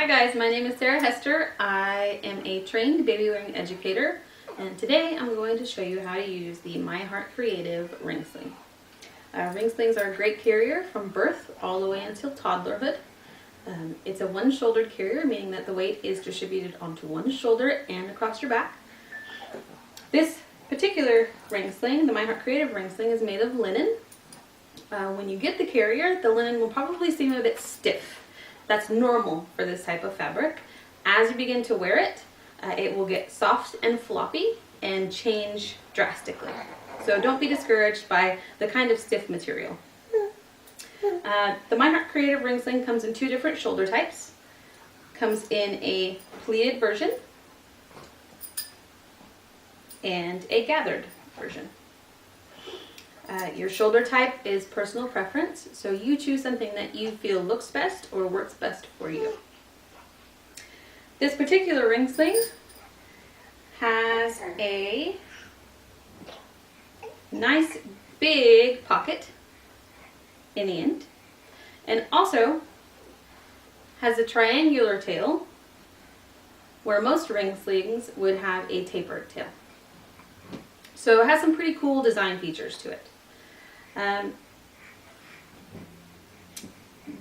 Hi guys, my name is Sarah Hester. I am a trained baby-wearing educator, and today I'm going to show you how to use the My Heart Creative ring sling. Ring slings are a great carrier from birth all the way until toddlerhood. It's a one-shouldered carrier, meaning that the weight is distributed onto one shoulder and across your back. This particular ring sling, the My Heart Creative ring sling, is made of linen. When you get the carrier, the linen will probably seem a bit stiff. That's normal for this type of fabric. As you begin to wear it, it will get soft and floppy and change drastically. So don't be discouraged by the kind of stiff material. The My Heart Creative ring sling comes in two different shoulder types. Comes in a pleated version and a gathered version. Your shoulder type is personal preference, so you choose something that you feel looks best or works best for you. This particular ring sling has a nice big pocket in the end, and also has a triangular tail where most ring slings would have a tapered tail. So it has some pretty cool design features to it.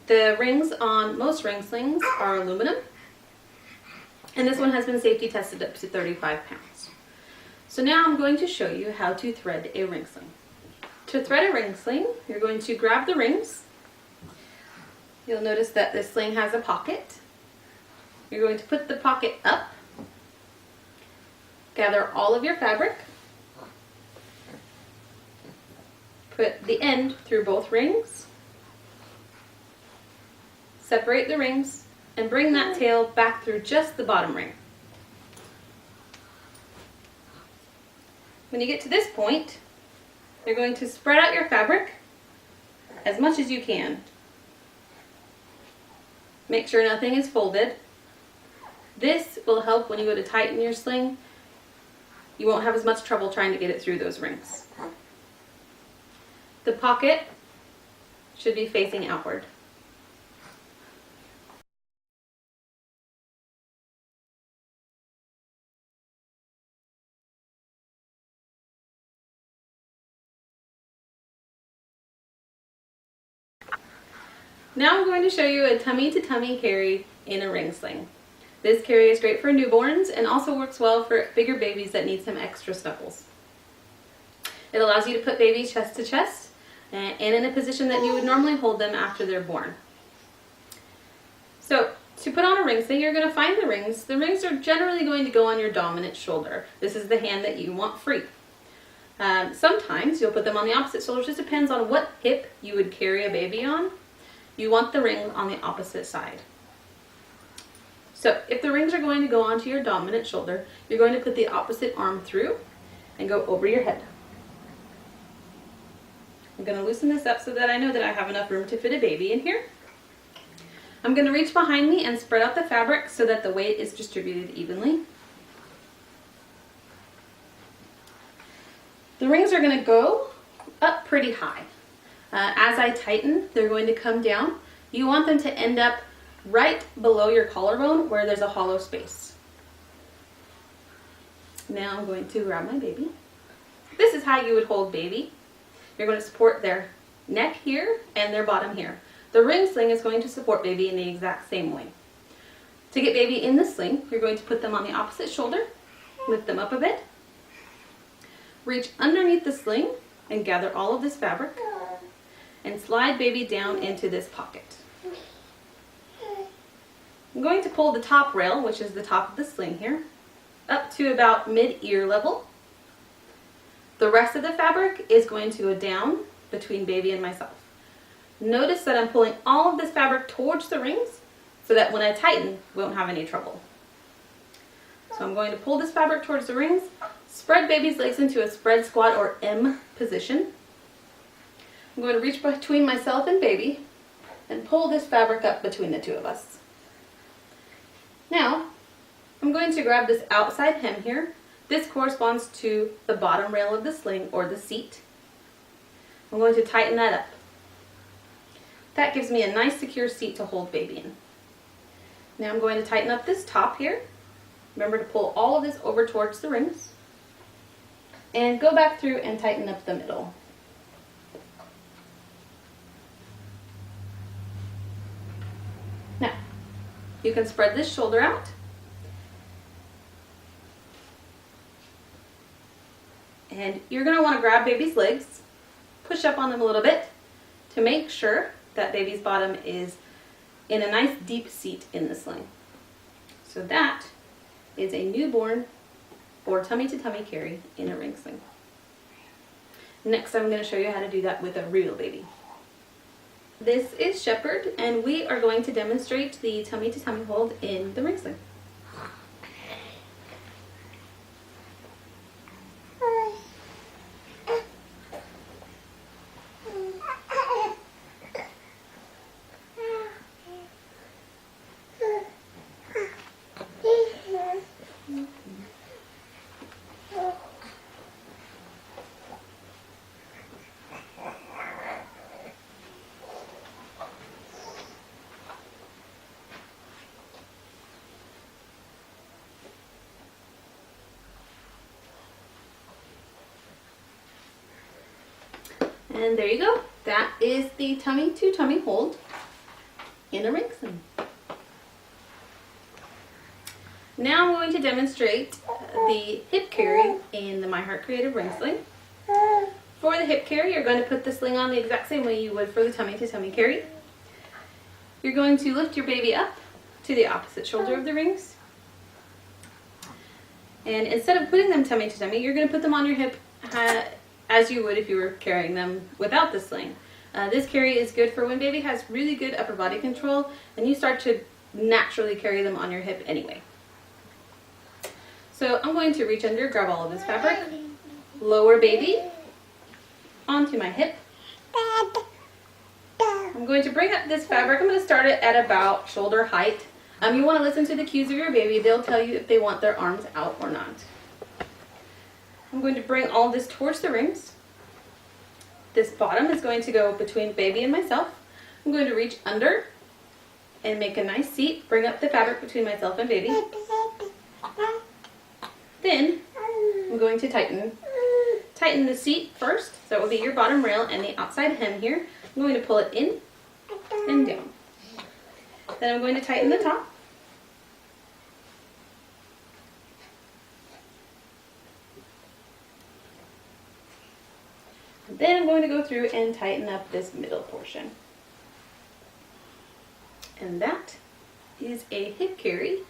The rings on most ring slings are aluminum, and this one has been safety tested up to 35 pounds. So now I'm going to show you how to thread a ring sling. To thread a ring sling, you're going to grab the rings. You'll notice that this sling has a pocket. You're going to put the pocket up, gather all of your fabric, put the end through both rings, separate the rings, and bring that tail back through just the bottom ring. When you get to this point, you're going to spread out your fabric as much as you can. Make sure nothing is folded. This will help when you go to tighten your sling. You won't have as much trouble trying to get it through those rings. The pocket should be facing outward. Now I'm going to show you a tummy-to-tummy carry in a ring sling. This carry is great for newborns and also works well for bigger babies that need some extra snuggles. It allows you to put babies chest to chest and in a position that you would normally hold them after they're born. So to put on a ring sling, you're going to find the rings. The rings are generally going to go on your dominant shoulder. This is the hand that you want free. Sometimes you'll put them on the opposite shoulder. It just depends on what hip you would carry a baby on. You want the ring on the opposite side. So if the rings are going to go onto your dominant shoulder, you're going to put the opposite arm through and go over your head. I'm going to loosen this up so that I know that I have enough room to fit a baby in here. I'm going to reach behind me and spread out the fabric so that the weight is distributed evenly. The rings are going to go up pretty high. As I tighten, they're going to come down. You want them to end up right below your collarbone where there's a hollow space. Now I'm going to grab my baby. This is how you would hold baby. You're going to support their neck here and their bottom here. The ring sling is going to support baby in the exact same way. To get baby in the sling, you're going to put them on the opposite shoulder, lift them up a bit, reach underneath the sling and gather all of this fabric and slide baby down into this pocket. I'm going to pull the top rail, which is the top of the sling here, up to about mid-ear level. The rest of the fabric is going to go down between baby and myself. Notice that I'm pulling all of this fabric towards the rings so that when I tighten, we won't have any trouble. So I'm going to pull this fabric towards the rings, spread baby's legs into a spread squat or M position. I'm going to reach between myself and baby and pull this fabric up between the two of us. Now, I'm going to grab this outside hem here. This corresponds to the bottom rail of the sling or the seat. I'm going to tighten that up. That gives me a nice secure seat to hold baby in. Now I'm going to tighten up this top here. Remember to pull all of this over towards the rings. And go back through and tighten up the middle. Now, you can spread this shoulder out. And you're going to want to grab baby's legs, push up on them a little bit to make sure that baby's bottom is in a nice deep seat in the sling. So that is a newborn or tummy to tummy carry in a ring sling. Next, I'm going to show you how to do that with a real baby. This is Shepherd, and we are going to demonstrate the tummy to tummy hold in the ring sling. And there you go. That is the tummy to tummy hold in a ring sling. Now I'm going to demonstrate the hip carry in the My Heart Creative ring sling. For the hip carry, you're going to put the sling on the exact same way you would for the tummy to tummy carry. You're going to lift your baby up to the opposite shoulder of the rings. And instead of putting them tummy to tummy, you're going to put them on your hip as you would if you were carrying them without the sling. This carry is good for when baby has really good upper body control and you start to naturally carry them on your hip anyway. So I'm going to reach under, grab all of this fabric, lower baby onto my hip. I'm going to bring up this fabric. I'm going to start it at about shoulder height. You want to listen to the cues of your baby. They'll tell you if they want their arms out or not. I'm going to bring all this towards the rings. This bottom is going to go between baby and myself. I'm going to reach under and make a nice seat. Bring up the fabric between myself and baby. Then I'm going to tighten the seat first. So that will be your bottom rail and the outside hem here. I'm going to pull it in and down. Then I'm going to tighten the top. Then I'm going to go through and tighten up this middle portion. And that is a hip carry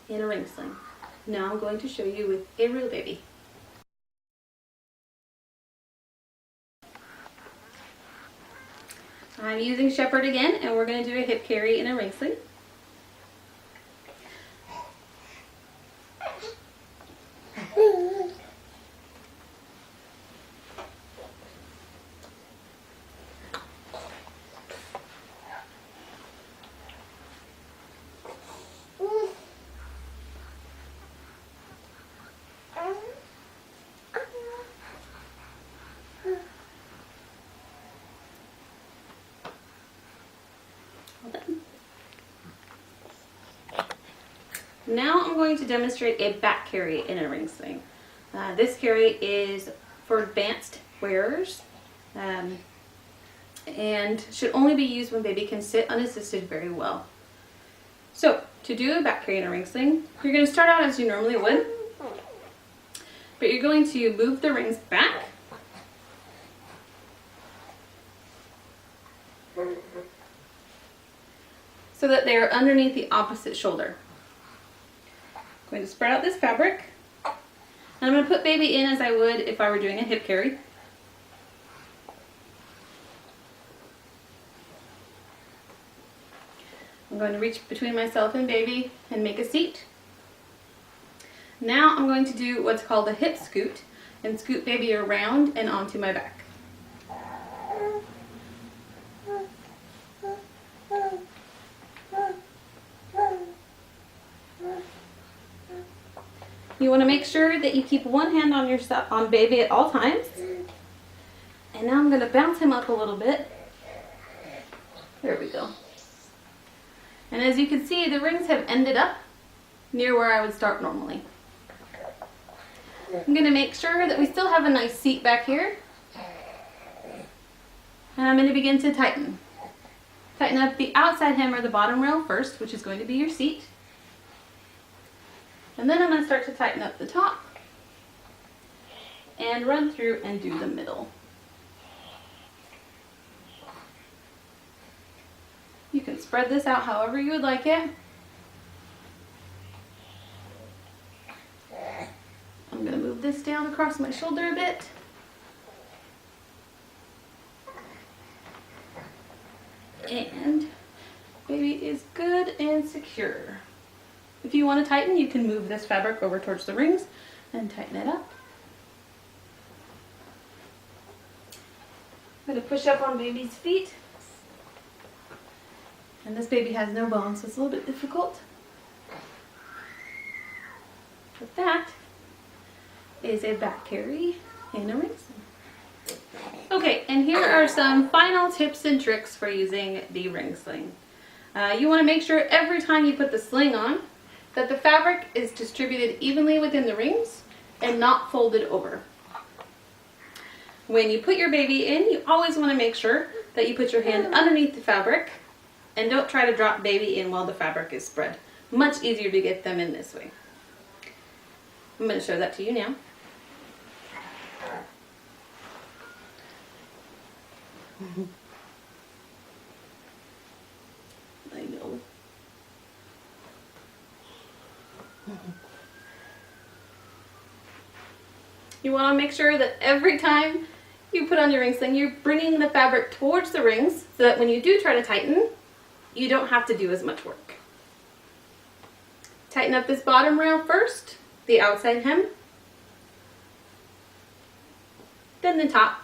in a ring sling. Now I'm going to show you with a real baby. I'm using Shepherd again, and we're going to do a hip carry in a ring sling. Now I'm going to demonstrate a back carry in a ring sling. This carry is for advanced wearers and should only be used when baby can sit unassisted very well. So to do a back carry in a ring sling, you're going to start out as you normally would, but you're going to move the rings back so that they are underneath the opposite shoulder. I'm going to spread out this fabric, and I'm going to put baby in as I would if I were doing a hip carry. I'm going to reach between myself and baby and make a seat. Now I'm going to do what's called a hip scoot and scoot baby around and onto my back. You want to make sure that you keep one hand on baby at all times. And now I'm going to bounce him up a little bit. There we go. And as you can see, the rings have ended up near where I would start normally. I'm going to make sure that we still have a nice seat back here. And I'm going to begin to tighten. Tighten up the outside hem or the bottom rail first, which is going to be your seat. And then I'm going to start to tighten up the top and run through and do the middle. You can spread this out however you would like it. I'm going to move this down across my shoulder a bit. And baby is good and secure. If you want to tighten, you can move this fabric over towards the rings and tighten it up. I'm going to push up on baby's feet. And this baby has no bones, so it's a little bit difficult. But that is a back carry and a ring sling. Okay, and here are some final tips and tricks for using the ring sling. You want to make sure every time you put the sling on that the fabric is distributed evenly within the rings and not folded over. When you put your baby in, you always want to make sure that you put your hand underneath the fabric and don't try to drop baby in while the fabric is spread. Much easier to get them in this way. I'm going to show that to you now. I know. You want to make sure that every time you put on your ring sling, you're bringing the fabric towards the rings so that when you do try to tighten, you don't have to do as much work. Tighten up this bottom rail first, the outside hem, then the top,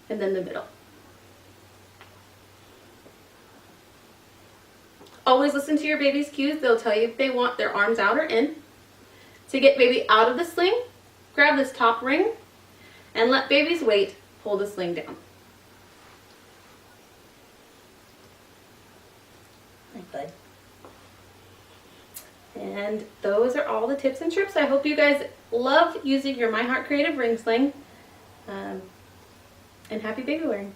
and then the middle. Always listen to your baby's cues. They'll tell you if they want their arms out or in. To get baby out of the sling, grab this top ring and let baby's weight pull the sling down. Good. And those are all the tips and tricks. I hope you guys love using your My Heart Creative ring sling. And happy baby wearing.